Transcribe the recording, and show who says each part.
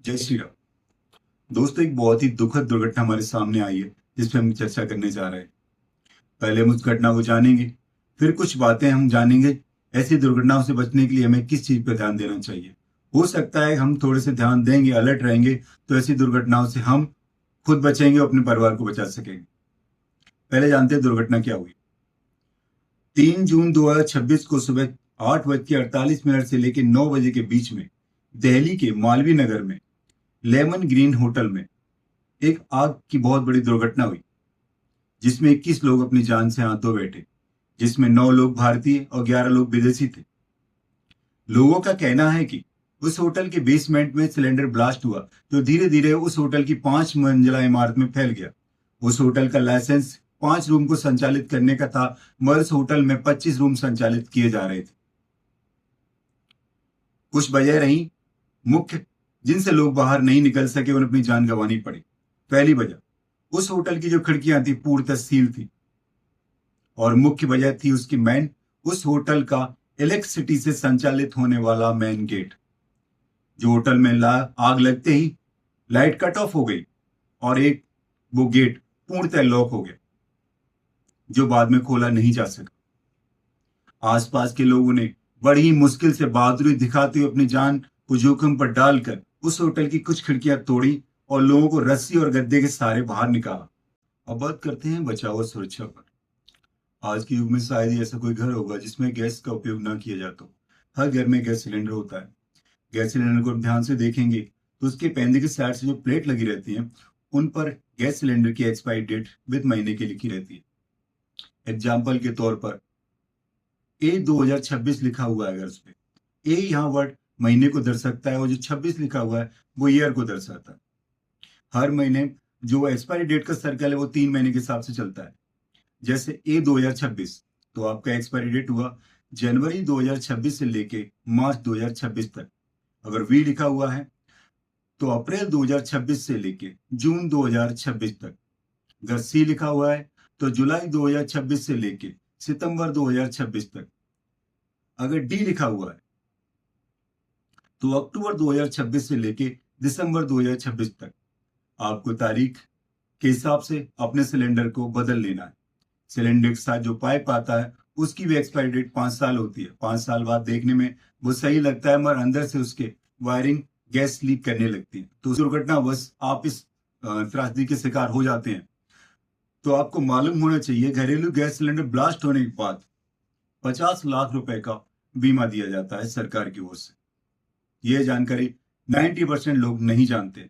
Speaker 1: जय श्री राम। दोस्तों, एक बहुत ही दुखद दुर्घटना हमारे सामने आई है जिस पे हम चर्चा करने जा रहे हैं। पहले हम उस घटना को जानेंगे, फिर कुछ बातें हम जानेंगे ऐसी दुर्घटनाओं से बचने के लिए हमें किस चीज पर ध्यान देना चाहिए। हो सकता है हम थोड़े से ध्यान देंगे, अलर्ट रहेंगे तो ऐसी दुर्घटनाओं से हम खुद बचेंगे और अपने परिवार को बचा सकेंगे। पहले जानते हैं दुर्घटना क्या हुई। 3 जून 2026 को सुबह 8:48 से लेकर 9 बजे के बीच में दिल्ली के मालवीय नगर में लेमन ग्रीन होटल में एक आग की बहुत बड़ी दुर्घटना हुई, जिसमें 21 लोग अपनी जान से हाथ धो बैठे, जिसमें 9 लोग भारतीय और 11 लोग विदेशी थे। लोगों का कहना है कि उस होटल के बेसमेंट में सिलेंडर ब्लास्ट हुआ जो धीरे धीरे उस होटल की 5 मंजिला इमारत में फैल गया। उस होटल का लाइसेंस 5 रूम को संचालित करने का था, मगर इस होटल में 25 रूम संचालित किए जा रहे थे। कुछ वजह रही मुख्य जिनसे लोग बाहर नहीं निकल सके, उन्हें अपनी जान गंवानी पड़ी। पहली वजह, उस होटल की जो खिड़कियां थी पूर्णतः सील थी, और मुख्य वजह थी उसकी उस होटल का इलेक्ट्रिसिटी से संचालित होने वाला मेन गेट। जो होटल में आग लगते ही लाइट कट ऑफ हो गई और वो गेट पूर्णतः लॉक हो गया, जो बाद में खोला नहीं जा सका। आसपास के लोगों ने बड़ी मुश्किल से बहादुरी दिखाते हुए अपनी जान को जोखिम पर डालकर उस होटल की कुछ खिड़कियां तोड़ी और लोगों को रस्सी और गद्दे के सहारे बाहर निकाला। अब बात करते हैं बचाव और सुरक्षा पर। आज के युग में शायद ही ऐसा कोई घर होगा जिसमें गैस का उपयोग ना किया जाता हो। हर घर में गैस सिलेंडर होता है। गैस सिलेंडर को ध्यान से देखेंगे तो उसके पैंदे के साइड से जो प्लेट लगी रहती है, उन पर गैस सिलेंडर की एक्सपायरी डेट विद महीने की लिखी रहती है। एग्जाम्पल के तौर पर ए 2026 लिखा हुआ है, अगर उस पर ए यहाँ वर्ड महीने को दर्शाता है और जो 26 लिखा हुआ है वो ईयर को दर्शाता है। हर महीने जो एक्सपायरी डेट का सर्कल है वो 3 महीने के हिसाब से चलता है। जैसे ए 2026 तो आपका एक्सपायरी डेट हुआ जनवरी 2026 से लेके मार्च 2026 तक। अगर वी लिखा हुआ है तो अप्रैल 2026 से लेके जून 2026 तक। अगर सी लिखा हुआ है तो जुलाई 2026 से लेके सितंबर 2026 तक। अगर डी लिखा हुआ है तो अक्टूबर 2026 से लेके दिसंबर 2026 तक। आपको तारीख के हिसाब से अपने सिलेंडर को बदल लेना है। सिलेंडर के साथ जो पाइप आता है उसकी भी एक्सपायरी डेट 5 साल होती है। 5 साल बाद देखने में वो सही लगता है, मगर अंदर से उसके वायरिंग गैस लीक करने लगती है। तो दुर्घटना बस आप इस त्रासदी के शिकार हो जाते हैं। तो आपको मालूम होना चाहिए, घरेलू गैस सिलेंडर ब्लास्ट होने के बाद 50 लाख रुपए का बीमा दिया जाता है सरकार की ओर से। यह जानकारी 90% लोग नहीं जानते।